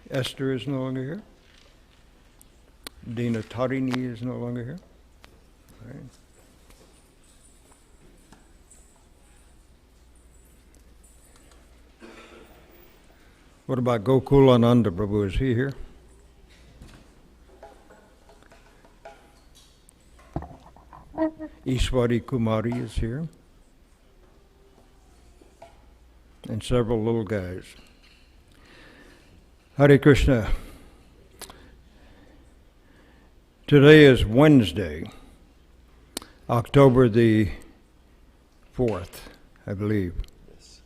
Esther is no longer here. Dina Tarini is no longer here. All right. What about Gokulananda Prabhu? Is he here? Ishwari Kumari is here. And several little guys. Hare Krishna. Today is Wednesday, October the 4th, I believe. Yes.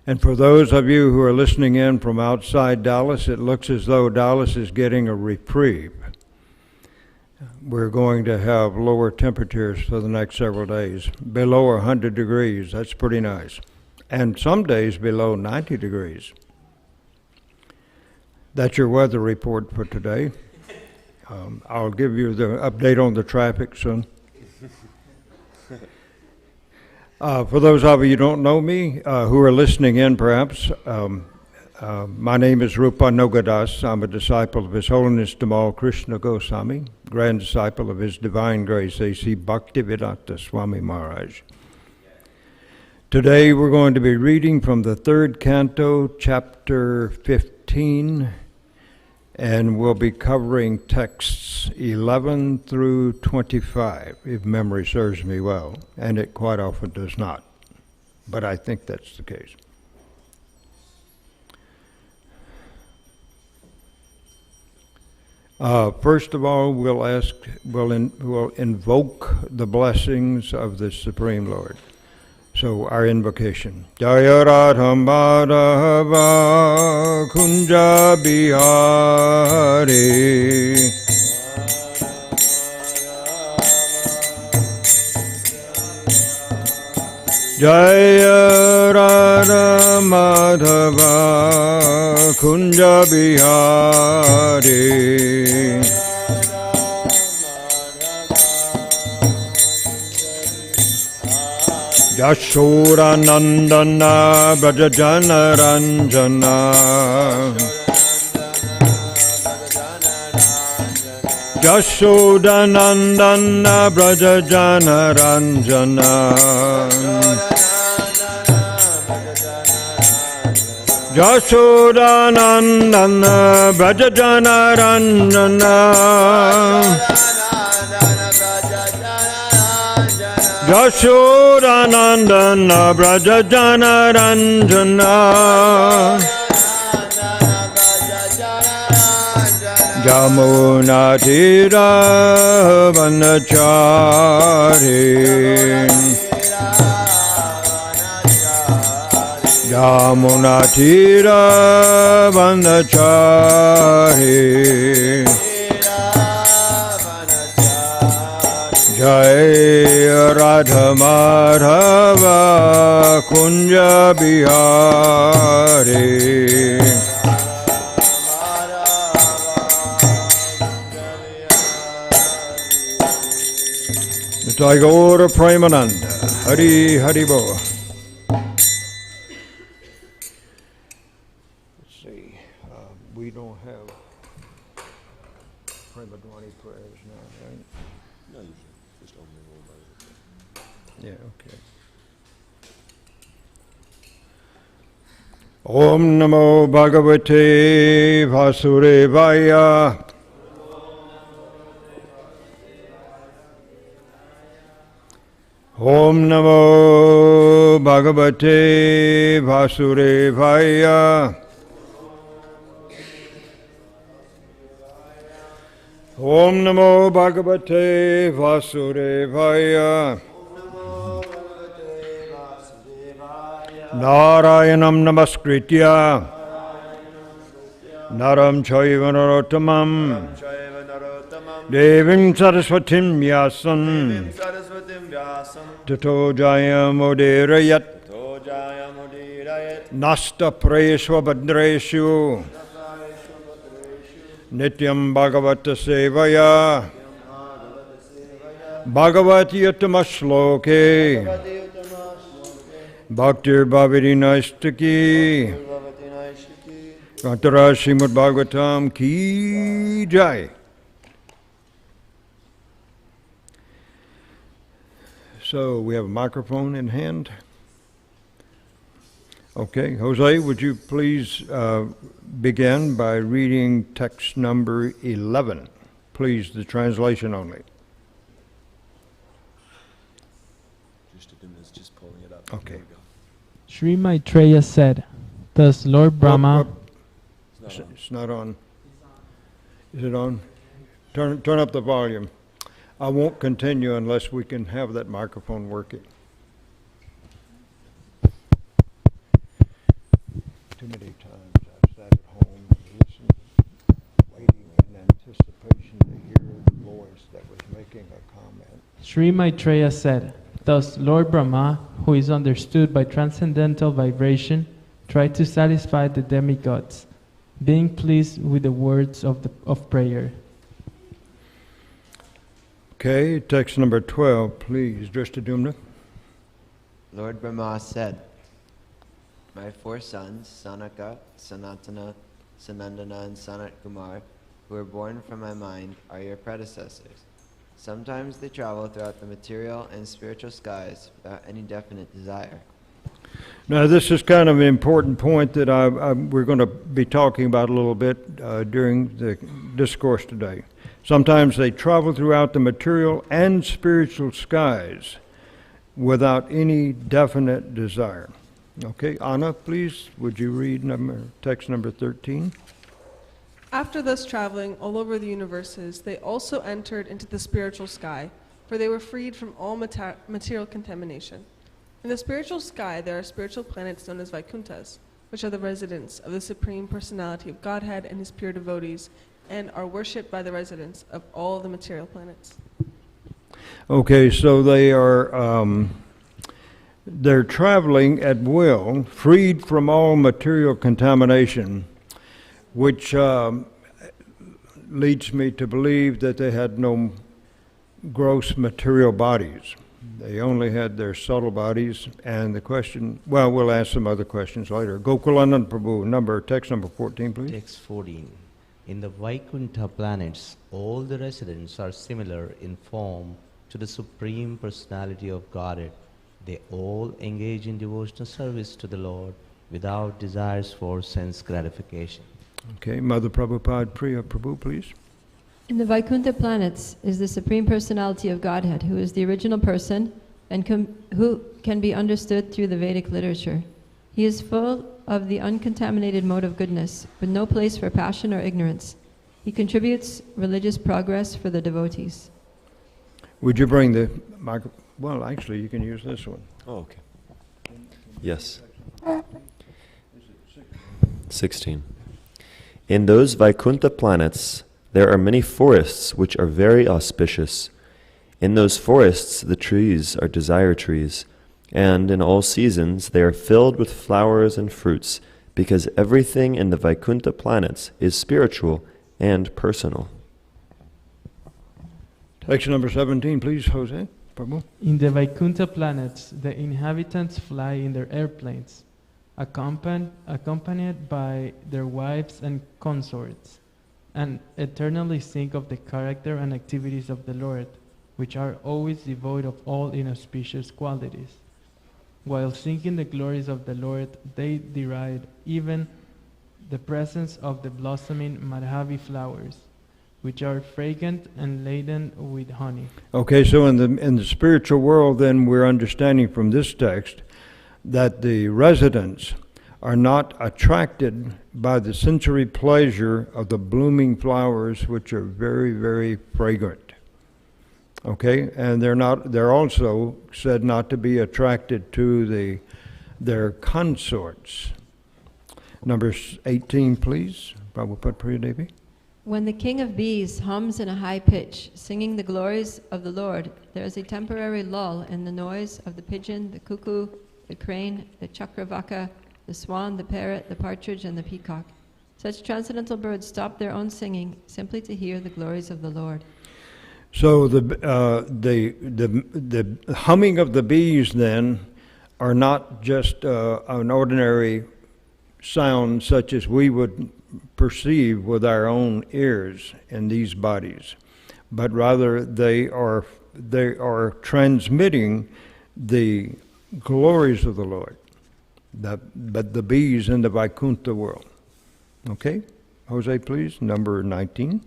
And for those of you who are listening in from outside Dallas, it looks as though Dallas is getting a reprieve. We're going to have lower temperatures for the next several days, below 100 degrees. That's pretty nice. And some days below 90 degrees. That's your weather report for today. I'll give you the update on the traffic soon. For those of you who don't know me, who are listening in perhaps, my name is Rupanuga. I'm a disciple of His Holiness Tamal Krishna Goswami, grand disciple of His Divine Grace A.C. Bhaktivedanta Swami Maharaj. Today we're going to be reading from the third canto, chapter 15, and we'll be covering texts 11 through 25, if memory serves me well, and it quite often does not, but I think that's the case. First of all, we'll invoke the blessings of the Supreme Lord. So our invocation. Jaya Radha Madhava Kunja Bihari Jaya Radha Madhava Kunja Bihari Yashoda Nandana Brajajana Ranjana Yashoda Nandana Brajajana Ranjana Yashoda Nandana Brajajana Ranjana Yashodanandana Brajajana Ranjana Jamuna Tira Vanachari Jamuna Tira Vanachari Jai Radha Madhava Kunja Bihari Nitai Gaura Premananda Hari Hari Bo. Let's see, we don't have Premadwani prayers now, right? No, you should just open the roll by the Yeah, okay. Om Namo Bhagavate Vasudevaya. Om Namo Bhagavate Vasudevaya. Om Namo Bhagavate Vasudevaya. Narayanam Namaskritya Naram Chaiva Narottamam Devim Saraswatim Vyasam Tato Jayam Udirayat Nasta Prayesva Badreshu Nityam Bhagavata Sevaya Bhagavati Uttama-shloke Bhaktir Bhavati Naistaki Grantara Srimad Bhagavatam Ki Jai. So we have a microphone in hand. Okay, Jose, would you please begin by reading text number 11? Please, the translation only. Is just pulling it up. Okay. There we go. Sri Maitreya said, thus Lord Brahma... It's not on. Is it on? Turn up the volume. I won't continue unless we can have that microphone working. Too many times I've sat at home and listened, waiting in anticipation to hear the voice that was making a comment. Sri Maitreya said, thus Lord Brahma, who is understood by transcendental vibration, tried to satisfy the demigods, being pleased with the words of prayer. Okay, text number 12, please. Drishta. Lord Brahma said, my four sons, Sanaka, Sanatana, Sanandana, and Sanat Kumar, who were born from my mind, are your predecessors. Sometimes they travel throughout the material and spiritual skies without any definite desire. Now, this is kind of an important point that we're going to be talking about a little bit during the discourse today. Sometimes they travel throughout the material and spiritual skies without any definite desire. Okay, Anna, please, would you read text number 13? After thus traveling all over the universes, they also entered into the spiritual sky, for they were freed from all material contamination. In the spiritual sky, there are spiritual planets known as Vaikunthas, which are the residents of the Supreme Personality of Godhead and His pure devotees, and are worshipped by the residents of all the material planets. Okay, so they're traveling at will, freed from all material contamination, which leads me to believe that they had no gross material bodies. They only had their subtle bodies, and the question, well, we'll ask some other questions later. Gokulanand Prabhu, text number 14, please. Text 14. In the Vaikuntha planets, all the residents are similar in form to the Supreme Personality of Godhead. They all engage in devotional service to the Lord without desires for sense gratification. Okay, Mother Prabhupada Priya Prabhu, please. In the Vaikuntha planets is the Supreme Personality of Godhead, who is the original person and who can be understood through the Vedic literature. He is full of the uncontaminated mode of goodness, with no place for passion or ignorance. He contributes religious progress for the devotees. Would you bring the microphone? Well, actually, you can use this one. Oh, okay. Yes. 16. In those Vaikuntha planets, there are many forests which are very auspicious. In those forests, the trees are desire trees, and in all seasons they are filled with flowers and fruits, because everything in the Vaikuntha planets is spiritual and personal. Text number 17, please, Jose Prabhu. In the Vaikuntha planets, the inhabitants fly in their airplanes, accompanied by their wives and consorts, and eternally think of the character and activities of the Lord, which are always devoid of all inauspicious qualities. While singing the glories of the Lord, they deride even the presence of the blossoming Madhavi flowers, which are fragrant and laden with honey. Okay, so in the spiritual world, then, we're understanding from this text that the residents are not attracted by the sensory pleasure of the blooming flowers, which are very, very fragrant. Okay, and they're also said not to be attracted to their consorts. Number 18, please. Prabhupada Priya Devi. When the king of bees hums in a high pitch, singing the glories of the Lord, there is a temporary lull in the noise of the pigeon, the cuckoo, the crane, the chakravaka, the swan, the parrot, the partridge, and the peacock. Such transcendental birds stop their own singing simply to hear the glories of the Lord. So the humming of the bees then are not just an ordinary sounds such as we would perceive with our own ears in these bodies, but rather they are transmitting the glories of the Lord, but the bees in the Vaikuntha world. Okay? Jose, please, number 19.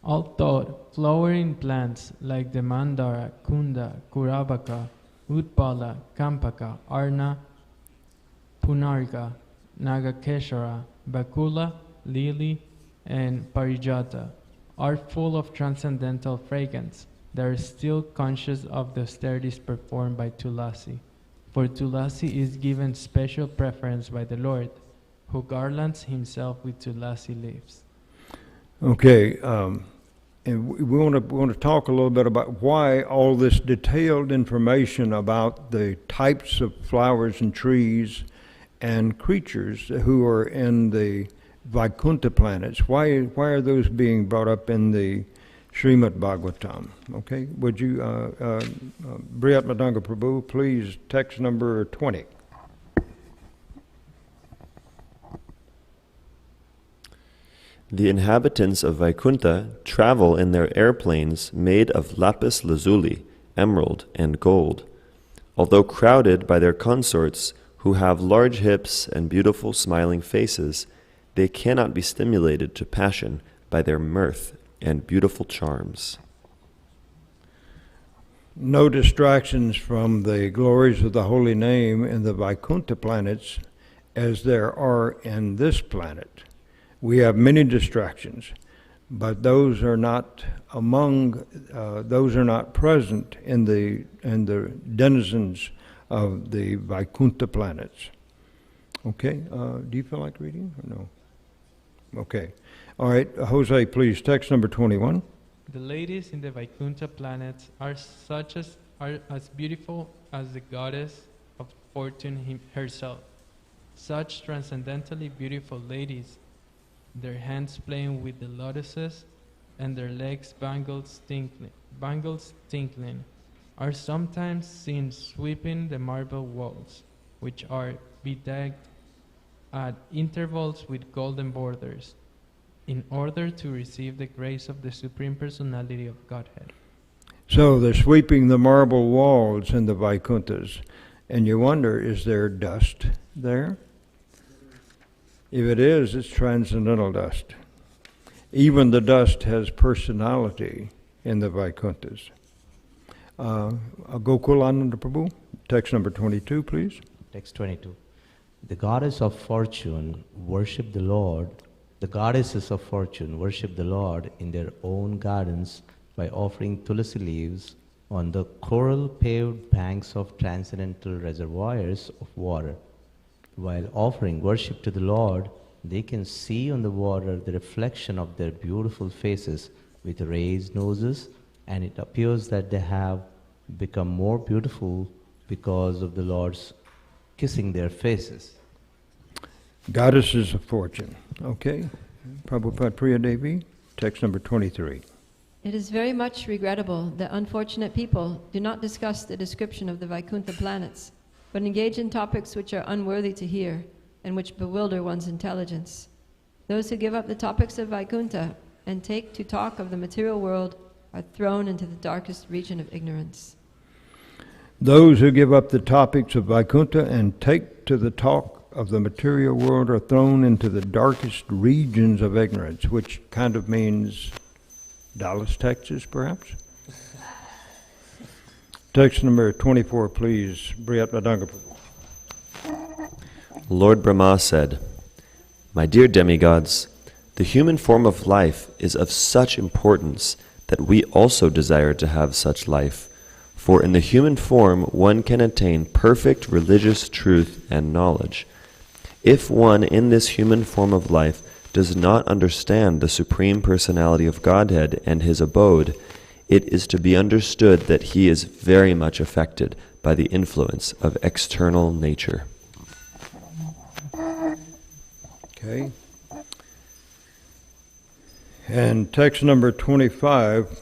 Although flowering plants like the mandara, kunda, kurabaka, utpala, kampaka, arna, punarga, nagakeshara, bakula, lily, and parijata are full of transcendental fragrance, they are still conscious of the austerities performed by Tulasi. For Tulasi is given special preference by the Lord, who garlands himself with Tulasi leaves. Okay, and we want to talk a little bit about why all this detailed information about the types of flowers and trees and creatures who are in the Vaikuntha planets. Why are those being brought up in the Srimad Bhagavatam? Okay, would you, Briyat Madanga Prabhu, please, text number 20. The inhabitants of Vaikuntha travel in their airplanes made of lapis lazuli, emerald, and gold. Although crowded by their consorts, who have large hips and beautiful smiling faces, they cannot be stimulated to passion by their mirth and beautiful charms. No distractions from the glories of the holy name in the Vaikuntha planets as there are in this planet. We have many distractions, but those are not those are not present in the denizens of the Vaikuntha planets. Okay, do you feel like reading or no? Okay, all right, Jose, please, text number 21. The ladies in the Vaikuntha planets are as beautiful as the goddess of fortune herself. Such transcendentally beautiful ladies, their hands playing with the lotuses and their legs bangles tinkling, are sometimes seen sweeping the marble walls, which are bedecked at intervals with golden borders, in order to receive the grace of the Supreme Personality of Godhead. So they're sweeping the marble walls in the Vaikunthas, and you wonder, is there dust there? If it is, it's transcendental dust. Even the dust has personality in the Vaikunthas. Gokulananda Prabhu, text number 22, please. Text 22. The goddess of fortune worship the Lord. The goddesses of fortune worship the Lord in their own gardens by offering tulasi leaves on the coral-paved banks of transcendental reservoirs of water. While offering worship to the Lord, they can see on the water the reflection of their beautiful faces with raised noses, and it appears that they have become more beautiful because of the Lord's kissing their faces. Goddesses of fortune. Okay. Prabhupada Priya Devi, text number 23. It is very much regrettable that unfortunate people do not discuss the description of the Vaikuntha planets, but engage in topics which are unworthy to hear and which bewilder one's intelligence. Those who give up the topics of Vaikuntha and take to talk of the material world are thrown into the darkest region of ignorance. Those who give up the topics of Vaikuntha and take to the talk of the material world are thrown into the darkest regions of ignorance, which kind of means Dallas, Texas, perhaps? Text number 24, please. Briyat Madanga. Lord Brahma said, "My dear demigods, the human form of life is of such importance that we also desire to have such life. For in the human form one can attain perfect religious truth and knowledge. If one in this human form of life does not understand the Supreme Personality of Godhead and his abode, it is to be understood that he is very much affected by the influence of external nature." Okay. And text number 25,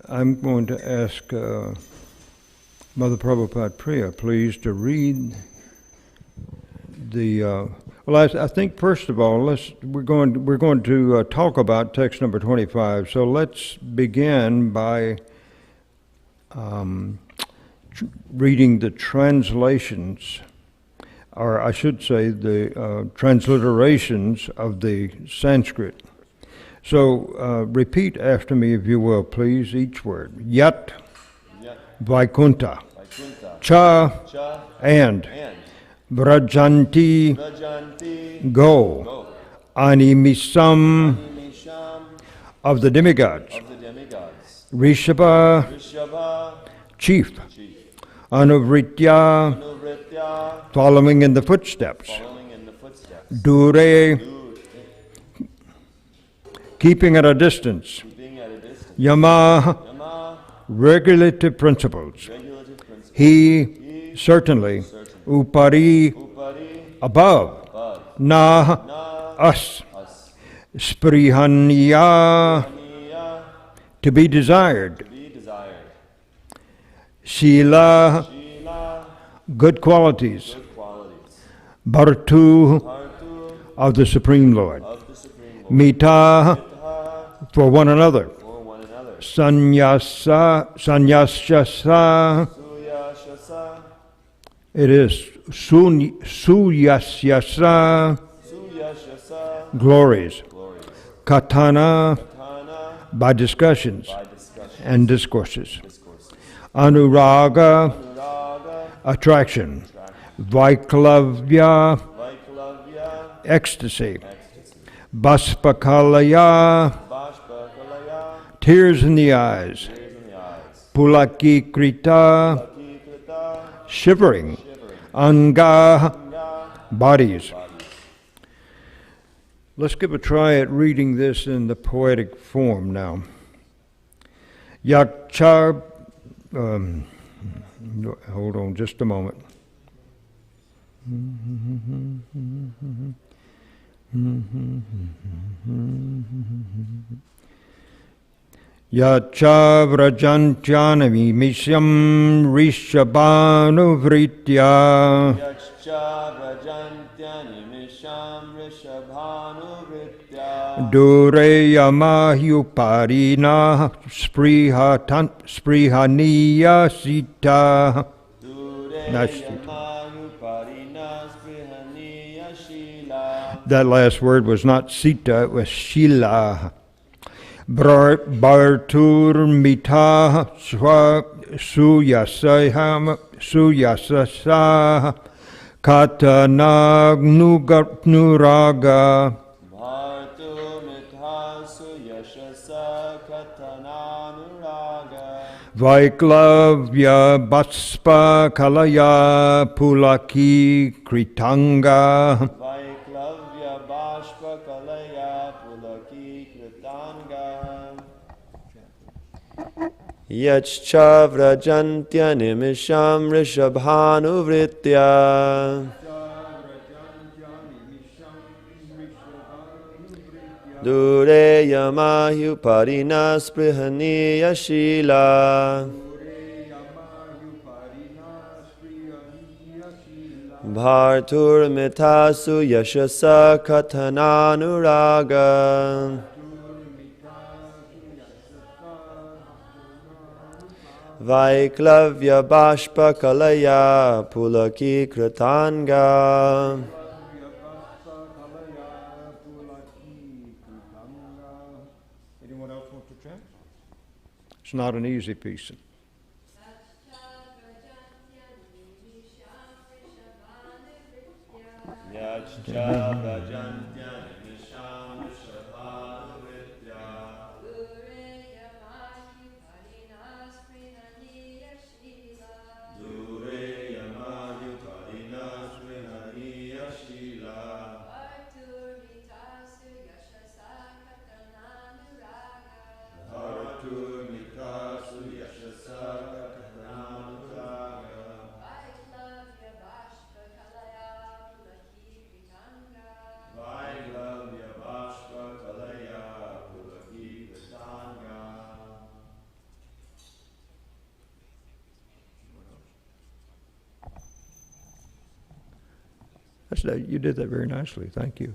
I'm going to ask Mother Prabhupada Priya, please, to read the. Well, I think first of all, we're going to talk about text number 25. So let's begin by reading the translations, or I should say the transliterations of the Sanskrit. So repeat after me, if you will, please, each word. Yat, Vaikunta, Cha, and, Vrajanti, go, Animisam, of the demigods, Rishabha, chief, Anuvritya, following in the footsteps, Dure, keeping at a distance, Yama, regulative principles, He, certainly, Upari, above, Na, us, Sprihanya, to be desired, Shila, good qualities, Bhartu, of the Supreme Lord, Mita, for one another, Sannyasa, it is Suyasyasa, glories, Katana, by discussions and discourses, Anuraga, attraction, Vaiklavya, ecstasy, Baspakalaya, tears in the eyes, Pulaki Krita, shivering, Anga, bodies. Let's give a try at reading this in the poetic form now. Yaksha, hold on just a moment. Yacha vrajantyanami mishyam rishabhanuvritya dureyamahyuparina sprihaniya sita. That last word was not sita, it was shila. Bhartur mita suyasasa katanagnuraga Vaiklavya baspa kalaya pulaki kritanga Yachcha vrajantya nimisham rishabhanuvritya Dure yamahyuparina sprihaniya shila Bhartur mitasu yashasa katananuraga Vaiklavya bashpa kalaya pulaki kritanga Anyone else want to chant? It's not an easy piece. You did that very nicely. Thank you.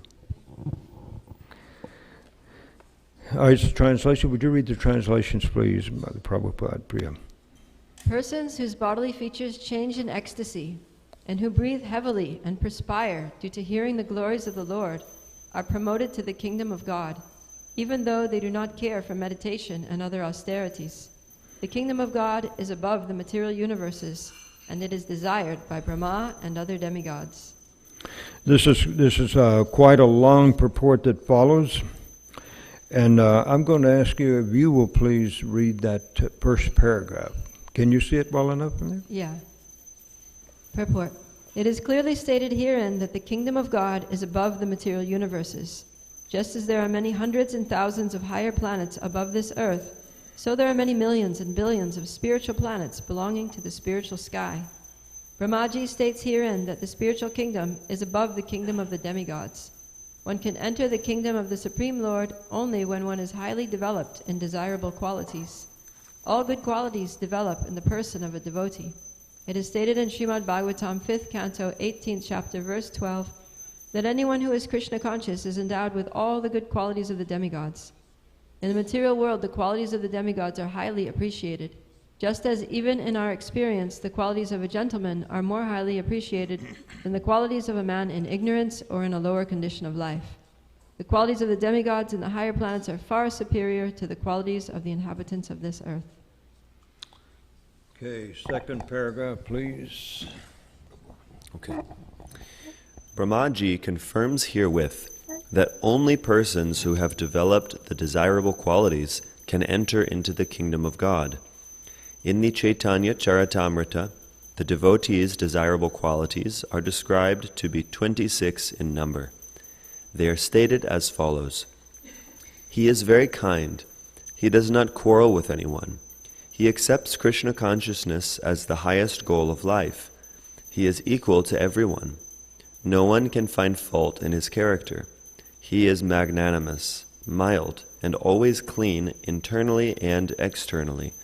All right, translation. Would you read the translations, please, Mother Prabhupada, Priya? Persons whose bodily features change in ecstasy and who breathe heavily and perspire due to hearing the glories of the Lord are promoted to the kingdom of God, even though they do not care for meditation and other austerities. The kingdom of God is above the material universes, and it is desired by Brahma and other demigods. This is quite a long purport that follows, and I'm going to ask you if you will please read that first paragraph. Can you see it well enough from there? Yeah. Purport. It is clearly stated herein that the kingdom of God is above the material universes. Just as there are many hundreds and thousands of higher planets above this earth, so there are many millions and billions of spiritual planets belonging to the spiritual sky. Brahmaji states herein that the spiritual kingdom is above the kingdom of the demigods. One can enter the kingdom of the Supreme Lord only when one is highly developed in desirable qualities. All good qualities develop in the person of a devotee. It is stated in Srimad Bhagavatam, 5th canto, 18th chapter, verse 12, that anyone who is Krishna conscious is endowed with all the good qualities of the demigods. In the material world, the qualities of the demigods are highly appreciated, just as even in our experience, the qualities of a gentleman are more highly appreciated than the qualities of a man in ignorance or in a lower condition of life. The qualities of the demigods in the higher planets are far superior to the qualities of the inhabitants of this earth. Okay, second paragraph, please. Okay. Brahmaji confirms herewith that only persons who have developed the desirable qualities can enter into the kingdom of God. In the Chaitanya Charitamrita, the devotees' desirable qualities are described to be 26 in number. They are stated as follows. He is very kind. He does not quarrel with anyone. He accepts Krishna consciousness as the highest goal of life. He is equal to everyone. No one can find fault in his character. He is magnanimous, mild, and always clean internally and externally.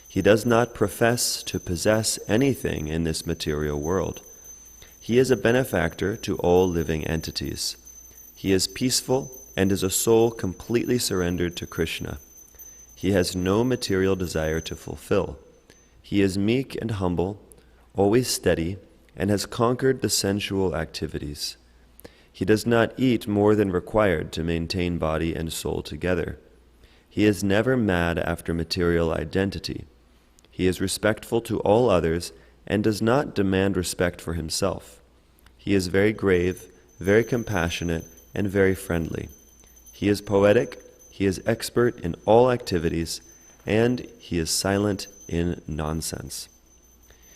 He does not profess to possess anything in this material world. He is a benefactor to all living entities. He is peaceful and is a soul completely surrendered to Krishna. He has no material desire to fulfill. He is meek and humble, always steady, and has conquered the sensual activities. He does not eat more than required to maintain body and soul together. He is never mad after material identity. He is respectful to all others and does not demand respect for himself. He is very grave, very compassionate, and very friendly. He is poetic, he is expert in all activities, and he is silent in nonsense.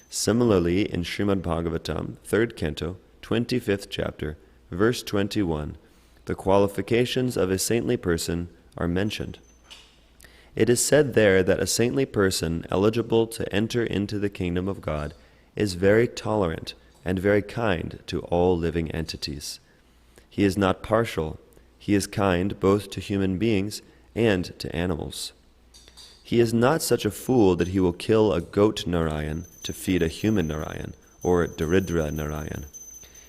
Similarly, in Srimad Bhagavatam, 3rd canto, 25th chapter, verse 21, the qualifications of a saintly person are mentioned. It is said there that a saintly person eligible to enter into the kingdom of God is very tolerant and very kind to all living entities. He is not partial. He is kind both to human beings and to animals. He is not such a fool that he will kill a goat Narayan to feed a human Narayan, or Daridra Narayan.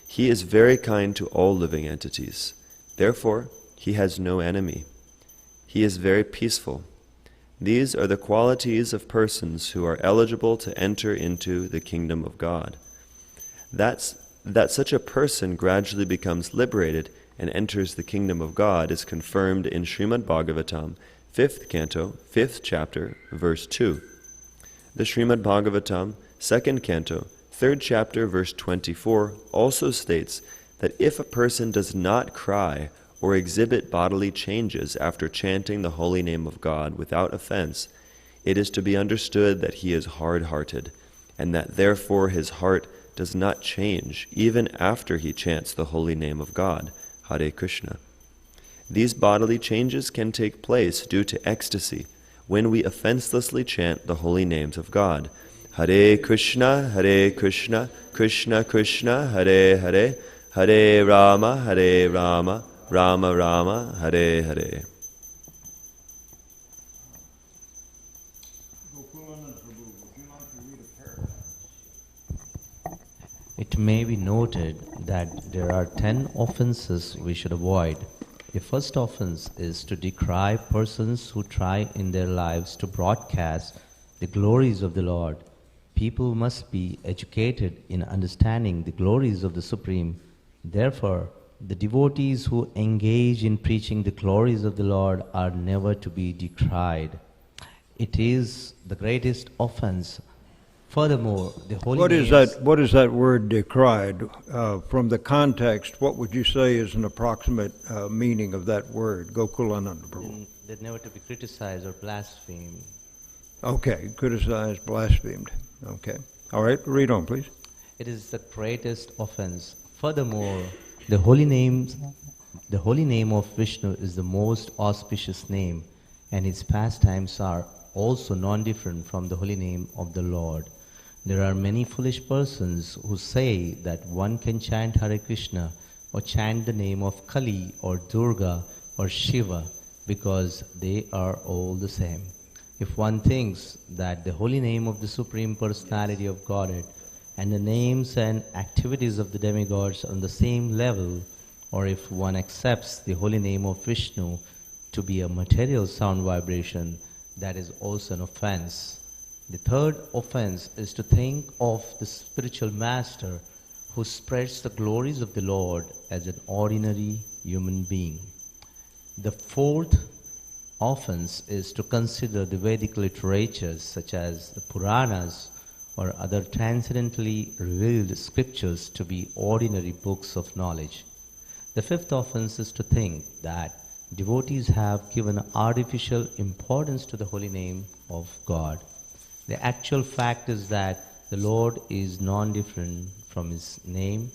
He is very kind to all living entities. Therefore, he has no enemy. He is very peaceful. These are the qualities of persons who are eligible to enter into the kingdom of God. That such a person gradually becomes liberated and enters the kingdom of God is confirmed in Srimad Bhagavatam, 5th canto, 5th chapter, verse 2. The Srimad Bhagavatam, 2nd canto, 3rd chapter, verse 24, also states that if a person does not cry or exhibit bodily changes after chanting the holy name of God without offense, it is to be understood that he is hard-hearted, and that therefore his heart does not change even after he chants the holy name of God, Hare Krishna. These bodily changes can take place due to ecstasy when we offenselessly chant the holy names of God, Hare Krishna, Krishna Krishna, Hare Hare, Hare Rama, Rama Rama, Hare Hare. It may be noted that there are 10 offenses we should avoid. The first offense is to decry persons who try in their lives to broadcast the glories of the Lord. People must be educated in understanding the glories of the Supreme. Therefore, the devotees who engage in preaching the glories of the Lord are never to be decried. It is the greatest offense. Furthermore, the holy What is names- that? What is that word decried? From the context, what would you say is an approximate meaning of that word? Gokulananda Prabhu. They're never to be criticized or blasphemed. Okay, criticized, blasphemed. Okay. All right, read on, please. It is the greatest offense. Furthermore, the holy name of Vishnu is the most auspicious name, and his pastimes are also non-different from the holy name of the Lord. There are many foolish persons who say that one can chant Hare Krishna or chant the name of Kali or Durga or Shiva because they are all the same. If one thinks that the holy name of the Supreme Personality of Godhead and the names and activities of the demigods are on the same level, or if one accepts the holy name of Vishnu to be a material sound vibration, that is also an offense. The third offense is to think of the spiritual master who spreads the glories of the Lord as an ordinary human being. The fourth offense is to consider the Vedic literatures such as the Puranas or other transcendently revealed scriptures to be ordinary books of knowledge. The fifth offense is to think that devotees have given artificial importance to the holy name of God. The actual fact is that the Lord is non-different from his name.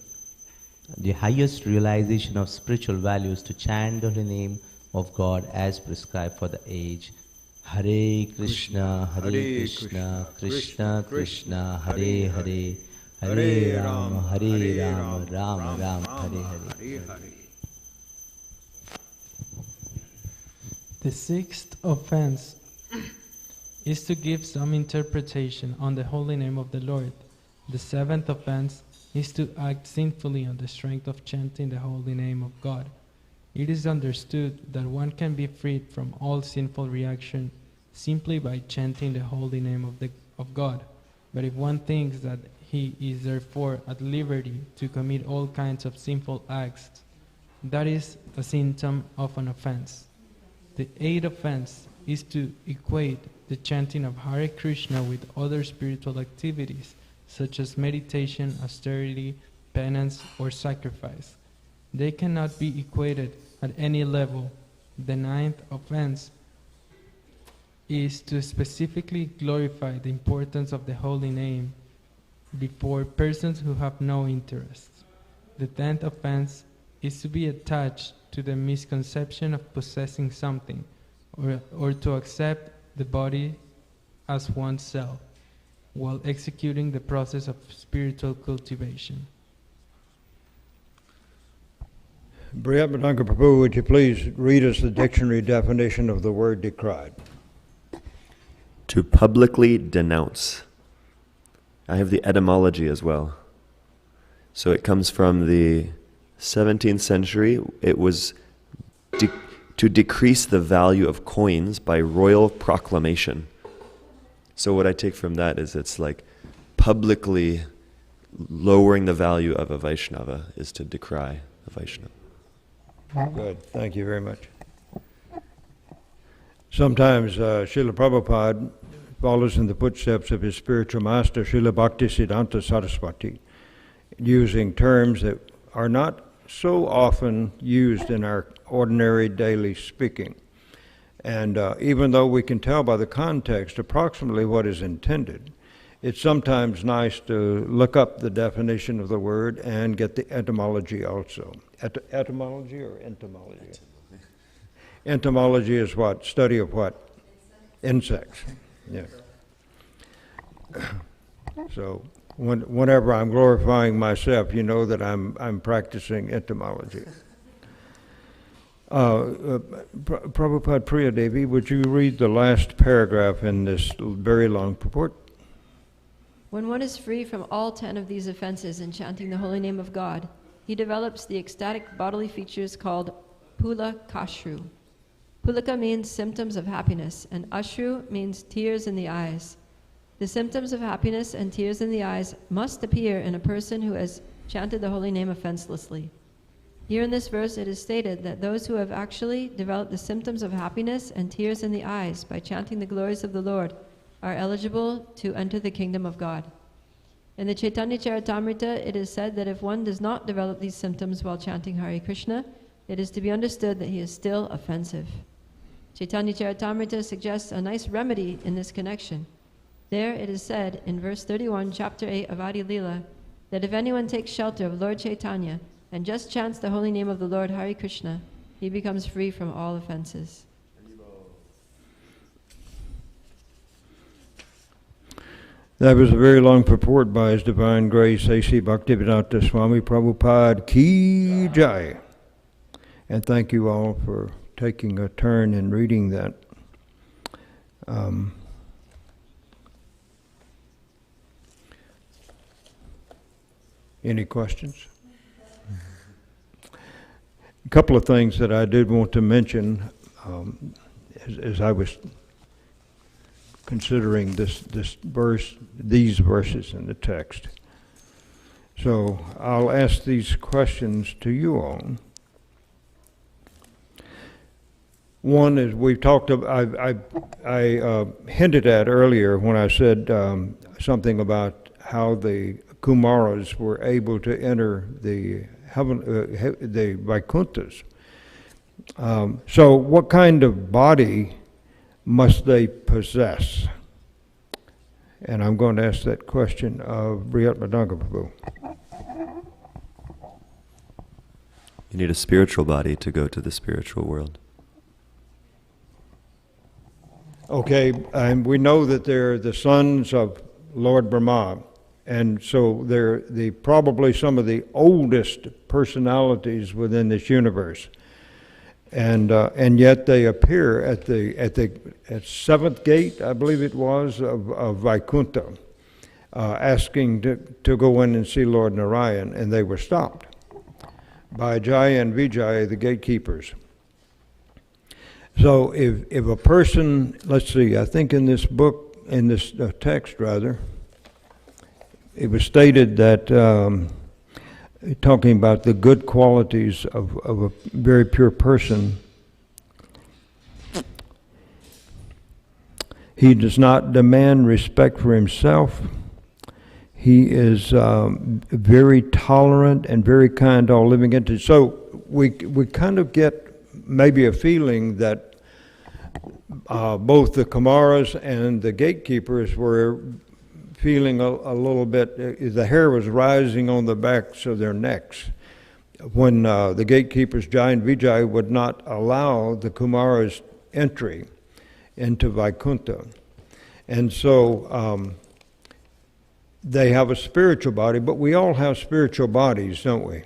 The highest realization of spiritual values to chant the holy name of God as prescribed for the age. Hare Krishna, Hare Krishna, Krishna Krishna, Hare Hare, Hare Rama, Hare Rama, Rama Rama, Hare Hare. The sixth offense is to give some interpretation on the holy name of the Lord. The seventh offense is to act sinfully on the strength of chanting the holy name of God. It is understood that one can be freed from all sinful reaction simply by chanting the holy name of God. But if one thinks that he is therefore at liberty to commit all kinds of sinful acts, that is a symptom of an offense. The eighth offense is to equate the chanting of Hare Krishna with other spiritual activities, such as meditation, austerity, penance, or sacrifice. They cannot be equated at any level. The ninth offense is to specifically glorify the importance of the holy name before persons who have no interest. The 10th offense is to be attached to the misconception of possessing something, or to accept the body as oneself, while executing the process of spiritual cultivation. Brihadananga Prabhu, would you please read us the dictionary definition of the word decried? To publicly denounce. I have the etymology as well. So it comes from the 17th century. It was to decrease the value of coins by royal proclamation. So what I take from that is it's like publicly lowering the value of a Vaishnava is to decry a Vaishnava. Good, thank you very much. Sometimes Srila Prabhupada follows in the footsteps of his spiritual master, Srila Bhaktisiddhanta Saraswati, using terms that are not so often used in our ordinary daily speaking. And even though we can tell by the context approximately what is intended, it's sometimes nice to look up the definition of the word and get the etymology also. Etymology or entomology? Entomology is what? Study of what? Insects. Yeah. So whenever I'm glorifying myself, you know that I'm practicing entomology. Prabhupada Priya Devi, would you read the last paragraph in this very long purport? When one is free from all 10 of these offenses in chanting the holy name of God, he develops the ecstatic bodily features called pulakashru. Pulaka means symptoms of happiness, and ashru means tears in the eyes. The symptoms of happiness and tears in the eyes must appear in a person who has chanted the holy name offenselessly. Here in this verse it is stated that those who have actually developed the symptoms of happiness and tears in the eyes by chanting the glories of the Lord are eligible to enter the kingdom of God. In the Chaitanya Charitamrita, it is said that if one does not develop these symptoms while chanting Hare Krishna, it is to be understood that he is still offensive. Chaitanya Charitamrita suggests a nice remedy in this connection. There it is said in verse 31, chapter 8 of Adi Lila, that if anyone takes shelter of Lord Chaitanya and just chants the holy name of the Lord Hare Krishna, he becomes free from all offenses. That was a very long purport by His Divine Grace A.C. Bhaktivedanta Swami Prabhupada Ki Jai. And thank you all for taking a turn in reading that. Any questions? A couple of things that I did want to mention as I was considering this verse, these verses in the text. So I'll ask these questions to you all. One is we've talked about, I hinted at earlier when I said something about how the Kumaras were able to enter the heaven, the Vaikunthas. So what kind of body must they possess? And I'm going to ask that question of Brihatmadanga Prabhu. You need a spiritual body to go to the spiritual world. Okay, and we know that they're the sons of Lord Brahma, and so they're probably some of the oldest personalities within this universe. And yet they appear at seventh gate, I believe it was, of Vaikuntha, asking to go in and see Lord Narayan, and they were stopped by Jaya and Vijaya, the gatekeepers. So if a person, let's see, I think in this book, in this text rather, it was stated that talking about the good qualities of a very pure person, he does not demand respect for himself. He is very tolerant and very kind, all living into. So we kind of get maybe a feeling that both the Kumaras and the gatekeepers were feeling a little bit, the hair was rising on the backs of their necks when the gatekeepers, Jai and Vijay, would not allow the Kumaras entry into Vaikuntha. And so they have a spiritual body, but we all have spiritual bodies, don't we?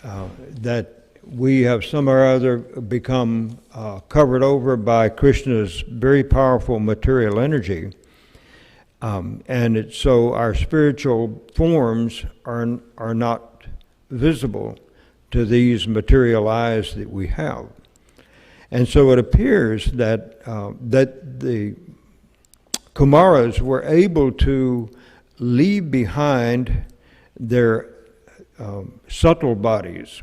That we have somehow or other become covered over by Krishna's very powerful material energy. And so our spiritual forms are not visible to these material eyes that we have. And so it appears that that the Kumaras were able to leave behind their subtle bodies,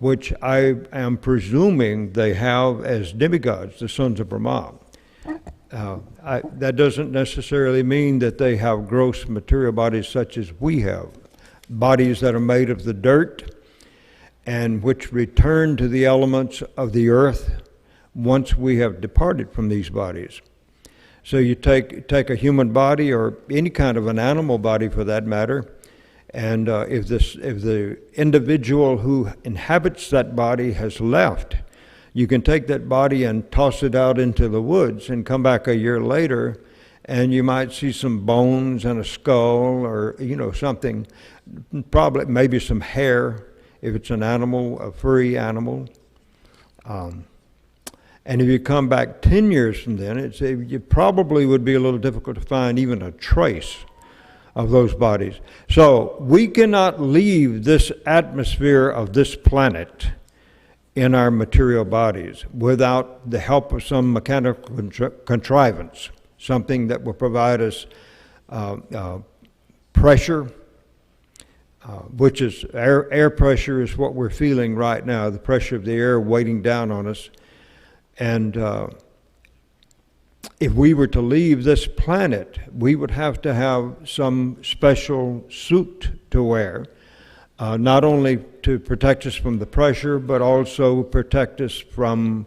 which I am presuming they have as demigods, the sons of Brahma. That doesn't necessarily mean that they have gross material bodies such as we have, bodies that are made of the dirt and which return to the elements of the earth once we have departed from these bodies. So you take a human body or any kind of an animal body for that matter, and if the individual who inhabits that body has left, you can take that body and toss it out into the woods and come back a year later, and you might see some bones and a skull, or something, probably maybe some hair if it's an animal, a furry animal. And if you come back 10 years from then, you probably would be a little difficult to find even a trace of those bodies. So we cannot leave this atmosphere of this planet in our material bodies without the help of some mechanical contrivance, something that will provide us pressure, which is air pressure is what we're feeling right now, the pressure of the air weighting down on us. And if we were to leave this planet, we would have to have some special suit to wear, not only to protect us from the pressure, but also protect us from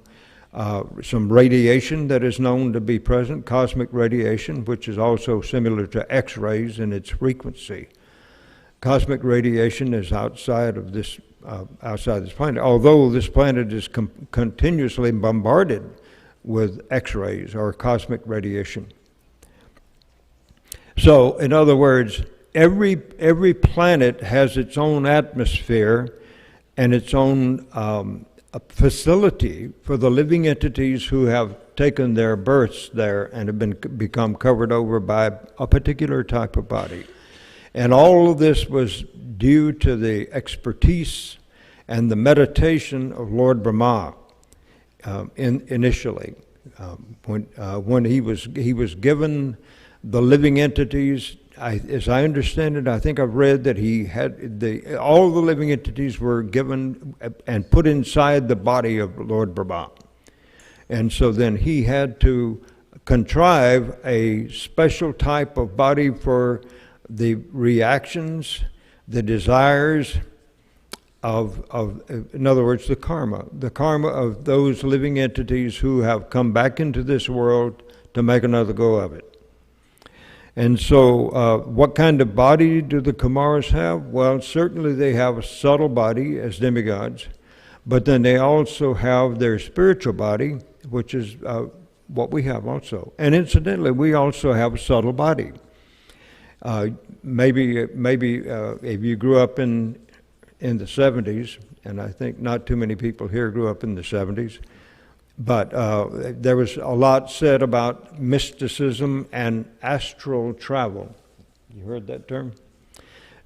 some radiation that is known to be present, cosmic radiation, which is also similar to X-rays in its frequency. Cosmic radiation is outside this planet, although this planet is continuously bombarded with X-rays or cosmic radiation. So, in other words, every planet has its own atmosphere and its own facility for the living entities who have taken their births there and have become covered over by a particular type of body. And all of this was due to the expertise and the meditation of Lord Brahma initially. When he was given the living entities, as I understand it, I think I've read that he had all the living entities were given and put inside the body of Lord Brahma. And so then he had to contrive a special type of body for the reactions, the desires of in other words, the karma of those living entities who have come back into this world to make another go of it. And so what kind of body do the Kumaras have? Well, certainly they have a subtle body as demigods, but then they also have their spiritual body, which is what we have also. And incidentally, we also have a subtle body. Maybe if you grew up in the 70s, and I think not too many people here grew up in the 70s, but there was a lot said about mysticism and astral travel. You heard that term?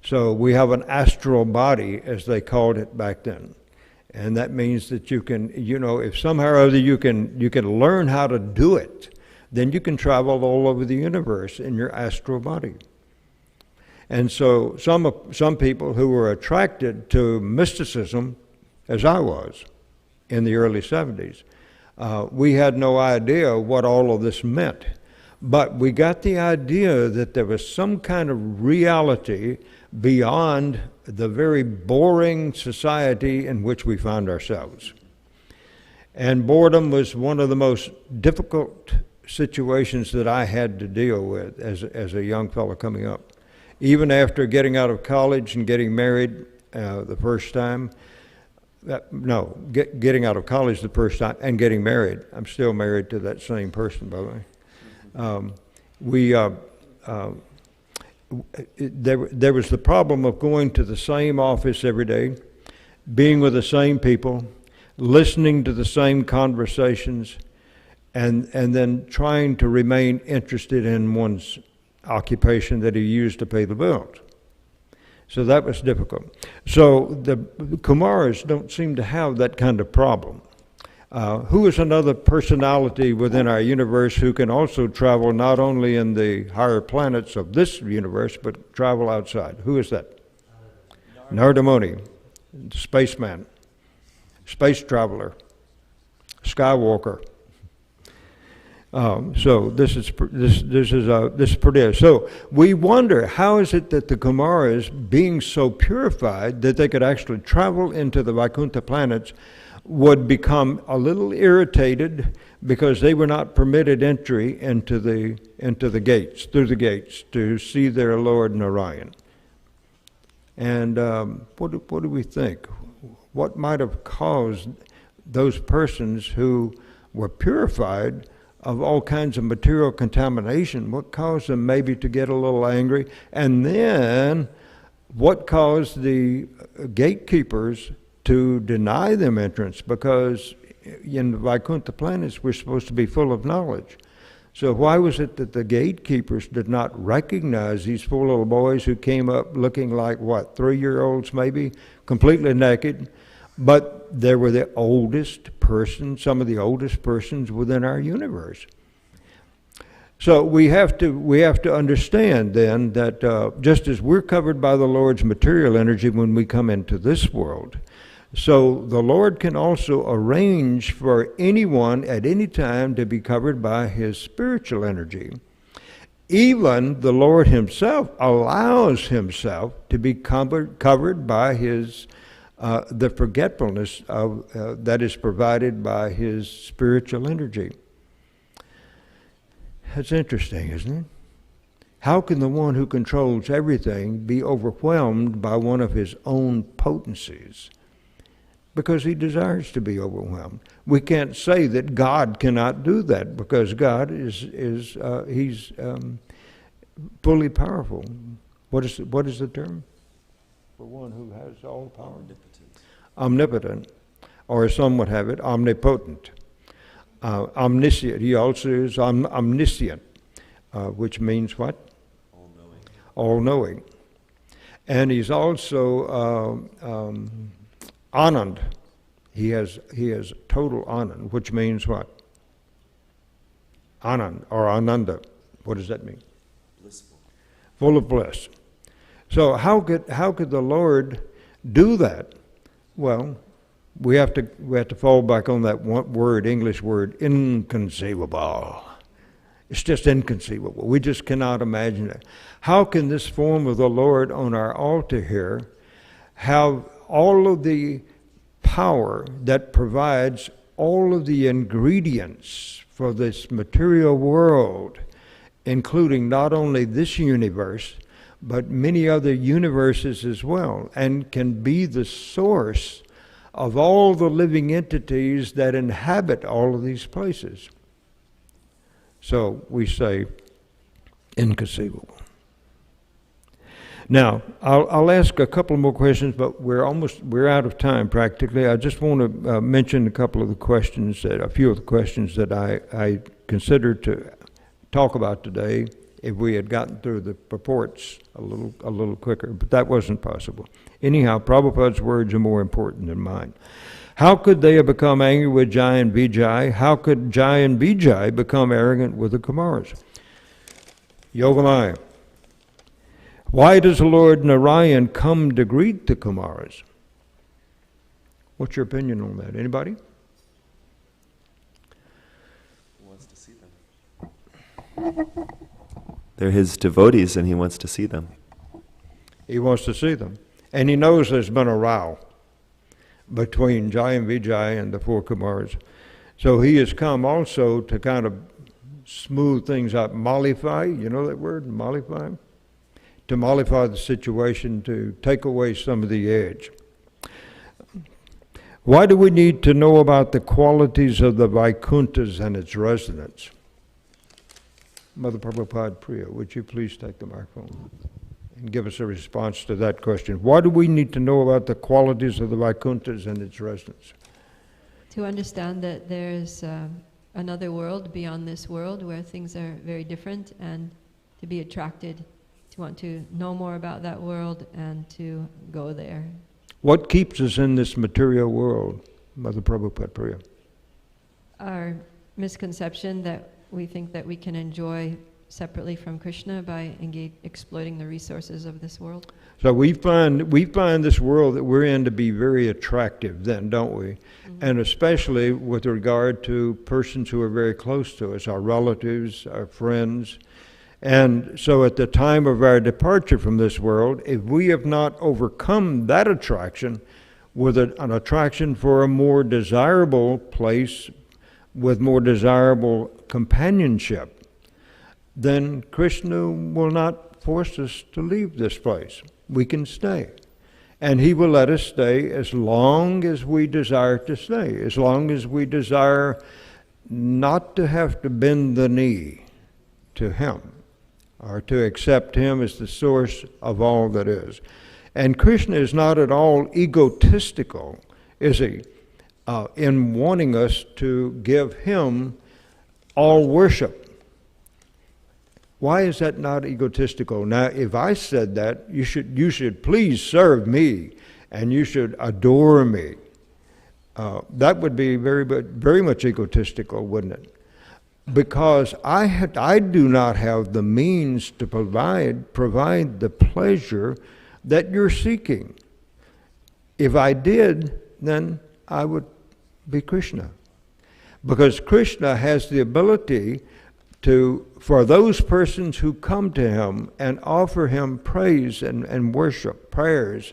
So we have an astral body, as they called it back then. And that means that you can, if somehow or other you can learn how to do it, then you can travel all over the universe in your astral body. And so some people who were attracted to mysticism, as I was in the early 70s, we had no idea what all of this meant. But we got the idea that there was some kind of reality beyond the very boring society in which we found ourselves. And boredom was one of the most difficult situations that I had to deal with as a young fellow coming up. Even after getting out of college and getting married the first time, getting out of college the first time and getting married. I'm still married to that same person, by the way. There was the problem of going to the same office every day, being with the same people, listening to the same conversations, and then trying to remain interested in one's occupation that he used to pay the bills. So that was difficult. So the Kumaras don't seem to have that kind of problem. Who is another personality within our universe who can also travel not only in the higher planets of this universe, but travel outside? Who is that? Narada Muni, the spaceman, space traveler, Skywalker. So this is pretty. So we wonder, how is it that the Kumaras, being so purified that they could actually travel into the Vaikuntha planets, would become a little irritated because they were not permitted entry into the gates, through the gates, to see their Lord Narayan. And what do we think? What might have caused those persons who were purified of all kinds of material contamination, what caused them maybe to get a little angry? And then what caused the gatekeepers to deny them entrance? Because in the Vaikuntha planets, we're supposed to be full of knowledge. So why was it that the gatekeepers did not recognize these four little boys who came up looking like, what, 3-year-olds maybe, completely naked, but they were the oldest person, some of the oldest persons within our universe. So we have to understand then that just as we're covered by the Lord's material energy when we come into this world, so the Lord can also arrange for anyone at any time to be covered by his spiritual energy. Even the Lord himself allows himself to be covered by his the forgetfulness of that is provided by his spiritual energy. That's interesting, isn't it? How can the one who controls everything be overwhelmed by one of his own potencies? Because he desires to be overwhelmed. We can't say that God cannot do that, because God he's fully powerful. What is the term for one who has all power? Omnipotent, or some would have it, omnipotent. Omniscient. He also is omniscient, which means what? All-knowing. All-knowing. And he's also Anand. He has total Anand, which means what? Anand or Ananda. What does that mean? Blissful. Full of bliss. So how could the Lord do that? Well, we have to fall back on that one word, English word, inconceivable. It's just inconceivable. We just cannot imagine it. How can this form of the Lord on our altar here have all of the power that provides all of the ingredients for this material world, including not only this universe, but many other universes as well, and can be the source of all the living entities that inhabit all of these places? So we say inconceivable. Now, I'll ask a couple more questions, but we're out of time practically. I just want to mention a few of the questions that I considered to talk about today if we had gotten through the purports a little quicker, but that wasn't possible. Anyhow, Prabhupada's words are more important than mine. How could they have become angry with Jai and Vijay? How could Jai and Vijay become arrogant with the Kumaras? Yogamaya. Why does the Lord Narayan come to greet the Kumaras? What's your opinion on that? Anybody? He wants to see them. They're his devotees and he wants to see them. He wants to see them. And he knows there's been a row between Jai and Vijay and the four Kumaras. So he has come also to kind of smooth things out, mollify, you know that word, mollify? To mollify the situation, to take away some of the edge. Why do we need to know about the qualities of the Vaikunthas and its residents? Mother Prabhupada Priya, would you please take the microphone and give us a response to that question? Why do we need to know about the qualities of the Vaikunthas and its residents? To understand that there's another world beyond this world where things are very different, and to be attracted, to want to know more about that world and to go there. What keeps us in this material world, Mother Prabhupada Priya? Our misconception that we think that we can enjoy separately from Krishna by exploiting the resources of this world. So we find this world that we're in to be very attractive then, don't we? Mm-hmm. And especially with regard to persons who are very close to us, our relatives, our friends. And so at the time of our departure from this world, if we have not overcome that attraction with an attraction for a more desirable place with more desirable companionship, then Krishna will not force us to leave this place. We can stay. And he will let us stay as long as we desire to stay, as long as we desire not to have to bend the knee to him, or to accept him as the source of all that is. And Krishna is not at all egotistical, is he, in wanting us to give him all worship. Why is that not egotistical? Now, if I said that, you should please serve me, and you should adore me. That would be very much egotistical, wouldn't it? Because I do not have the means to provide the pleasure that you're seeking. If I did, then I would be Krishna. Because Krishna has the ability for those persons who come to him and offer him praise and worship, prayers,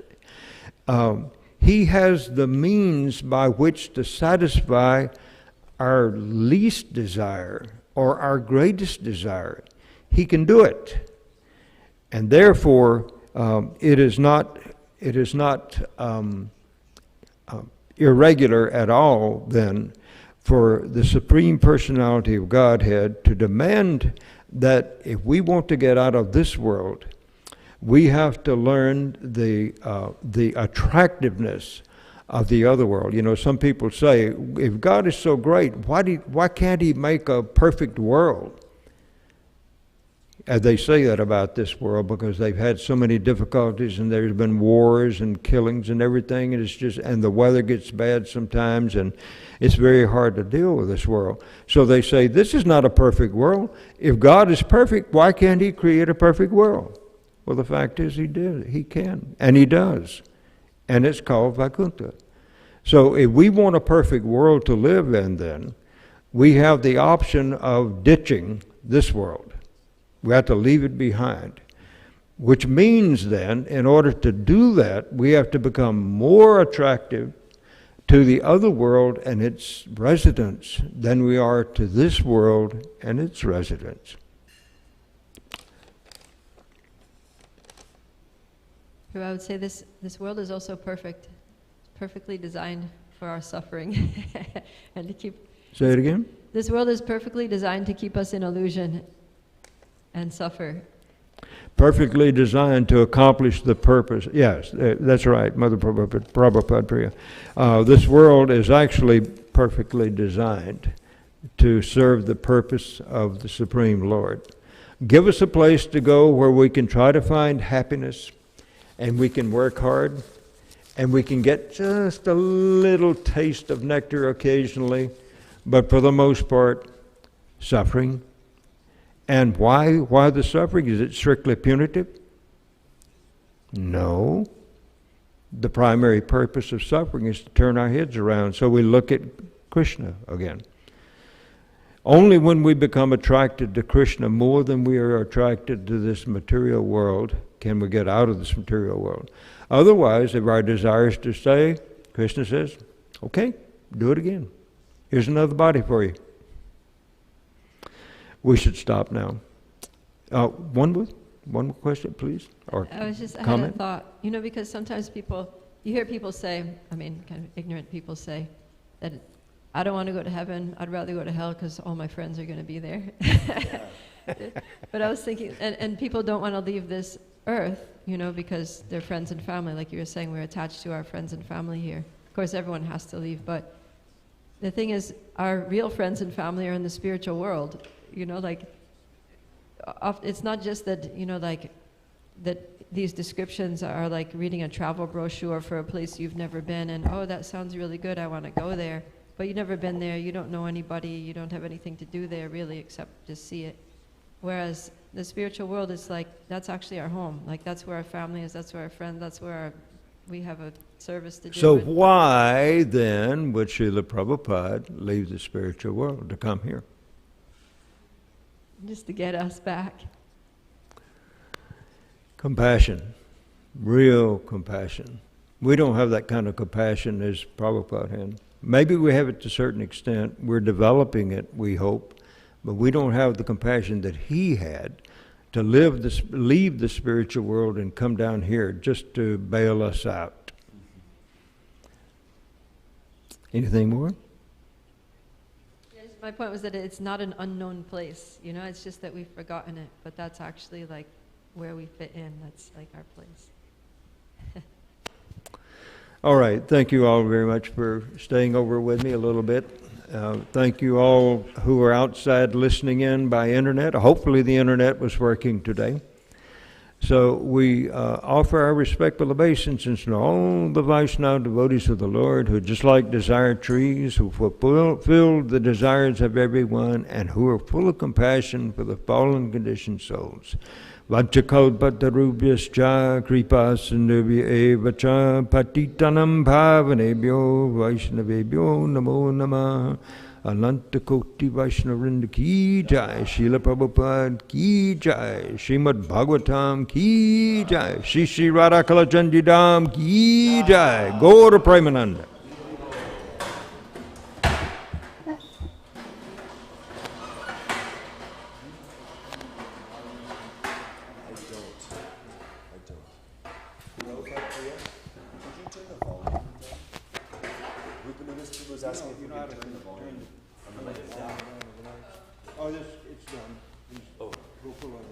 he has the means by which to satisfy our least desire or our greatest desire. He can do it. And therefore, it is not irregular at all then for the Supreme Personality of Godhead to demand that if we want to get out of this world, we have to learn the attractiveness of the other world. You know, some people say, if God is so great, why can't he make a perfect world? And they say that about this world because they've had so many difficulties, and there's been wars and killings and everything, and the weather gets bad sometimes, and it's very hard to deal with this world. So they say, this is not a perfect world. If God is perfect, why can't he create a perfect world? Well, the fact is he did. He can, and he does. And it's called Vaikuntha. So if we want a perfect world to live in, then we have the option of ditching this world. We have to leave it behind, which means then, in order to do that, we have to become more attractive to the other world and its residents than we are to this world and its residents. I would say this world is also perfectly designed for our suffering and to keep... Say it again? This world is perfectly designed to keep us in illusion and suffer. Perfectly designed to accomplish the purpose. Yes, that's right, Mother Prabhupada Priya. This world is actually perfectly designed to serve the purpose of the Supreme Lord. Give us a place to go where we can try to find happiness, and we can work hard, and we can get just a little taste of nectar occasionally, but for the most part, suffering. And why the suffering? Is it strictly punitive? No. The primary purpose of suffering is to turn our heads around so we look at Krishna again. Only when we become attracted to Krishna more than we are attracted to this material world can we get out of this material world. Otherwise, if our desire is to stay, Krishna says, okay, do it again. Here's another body for you. We should stop now. One more question, please, or I had comment? a thought, because sometimes you hear people say, kind of ignorant people say, that I don't want to go to heaven, I'd rather go to hell because all my friends are going to be there. But I was thinking, and people don't want to leave this earth, because they're friends and family. Like you were saying, we're attached to our friends and family here. Of course, everyone has to leave, but the thing is, our real friends and family are in the spiritual world. It's not just that, that these descriptions are like reading a travel brochure for a place you've never been, and oh, that sounds really good, I want to go there. But you've never been there, you don't know anybody, you don't have anything to do there really except just see it. Whereas the spiritual world is like, that's actually our home. Like that's where our family is, that's where our friends, that's where we have a service to do. So why then would Srila Prabhupada leave the spiritual world to come here? Just to get us back. Compassion, real compassion. We don't have that kind of compassion as Prabhupada had. Maybe we have it to a certain extent. We're developing it, we hope, but we don't have the compassion that he had to leave the spiritual world and come down here just to bail us out. Anything more? My point was that it's not an unknown place, it's just that we've forgotten it, but that's actually like where we fit in, that's like our place. All right, thank you all very much for staying over with me a little bit. Thank you all who are outside listening in by internet. Hopefully the internet was working today. So we offer our respectful obeisances to all the Vaishnava devotees of the Lord who, just like desire trees, who fulfill the desires of everyone and who are full of compassion for the fallen conditioned souls. Vachakalpatarubhyascha kripasindubhya evacha patitanam bhavanebhyo vaishnavebhyo namo namah. Ananta Koti Vaishnavrinda ki jai, Srila Prabhupada ki jai, Srimad Bhagavatam ki jai, Shri Shri Radha Kalachandji Dham ki jai, Gaura Premananda. Rupanuga was asking if you could turn the volume. Oh, it's done. Oh. Go pull on it.